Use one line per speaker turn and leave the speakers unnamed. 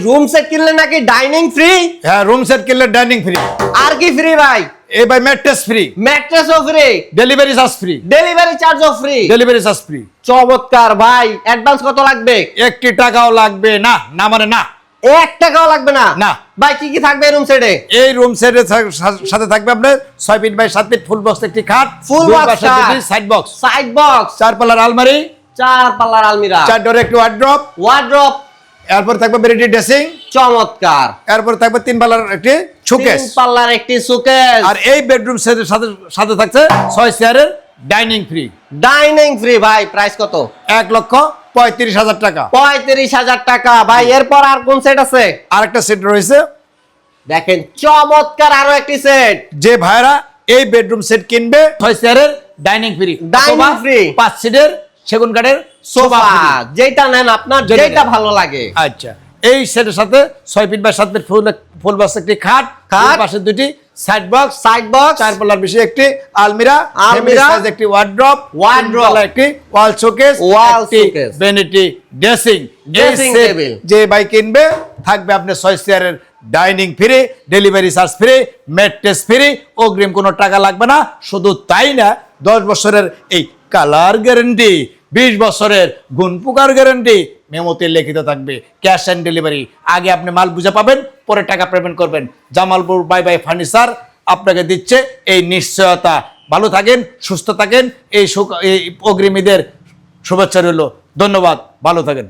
Room set কিনলে নাকি dining free?
হ্যাঁ, রুম সেট কিনলে ডাইনিং ফ্রি।
আর কি ফ্রি ভাই?
এই ভাই ম্যাট্রেস ফ্রি,
ম্যাট্রেসও free,
delivery charge free,
delivery চার্জও ফ্রি।
Delivery charge free.
চমৎকার ভাই। অ্যাডভান্স কত লাগবে?
1 টাকাও লাগবে না। না মানে না,
1 টাকাও লাগবে না?
না।
ভাই কি কি থাকবে রুম সেটে?
এই রুম সেটের সাথে থাকবে আপনার 6 feet by 7 feet full box একটি খাট,
full box
side box,
side box,
4 পাল্লার আলমারি,
4 পাল্লার আলমিরা,
4 ডোরের একটি ওয়ার্ড্রপ,
ওয়ার্ড্রপ।
এরপর থাকবে ভ্যানিটি ড্রেসিং,
চমৎকার।
এরপর থাকবে 3 পাল্লার একটি শোকেস,
3 পাল্লার একটি শোকেস।
আর এই বেডরুম সেটের সাথে থাকছে 6 চেয়ারের ডাইনিং ফ্রি।
ডাইনিং ফ্রি ভাই। প্রাইস কত?
1,35,000 টাকা।
35,000 টাকা ভাই। এরপর আর কোন সেট আছে?
আরেকটা সেট রয়েছে,
দেখেন চমৎকার আরো একটি সেট।
যে ভাইরা এই বেডরুম সেট কিনবে 6 চেয়ারের ডাইনিং ফ্রি,
ডাইনিং ফ্রি,
5 সিটের সেগুন কাঠের সোফা
সোফা,
ফ্রি।
যেটা নেন আপনার যেটা ভালো লাগে।
আচ্ছা, এই সেটের সাথে 6 feet by 7 feet full box একটি খাট, পাশে দুটি সাইড বক্স,
4
পাল্লার বেশি একটি আলমিরা, একটি ওয়ার্ড্রপ, একটি ওয়াল শোকেস, ভ্যানিটি ড্রেসিং
টেবিল।
যে ভাই কিনবে থাকবে আপনি 6 চেয়ারের dining free, delivery charge free, mattress free, অগ্রিম কোনো টাকা লাগবে না। শুধু তাই না, 10 বছরের এই কালার গ্যারান্টি, 20 বছরের গুণপোকার গ্যারান্টি মেমোতে লিখিত থাকবে। ক্যাশ অন ডেলিভারি, আগে আপনি মাল বুঝে পাবেন, পরে টাকা পেমেন্ট করবেন। জামালপুর বাই বাই ফার্নিচার আপনাকে দিচ্ছে এই নিশ্চয়তা। ভালো থাকেন, সুস্থ থাকেন, এই অগ্রিমীদের শুভেচ্ছা রইল। ধন্যবাদ, ভালো থাকেন।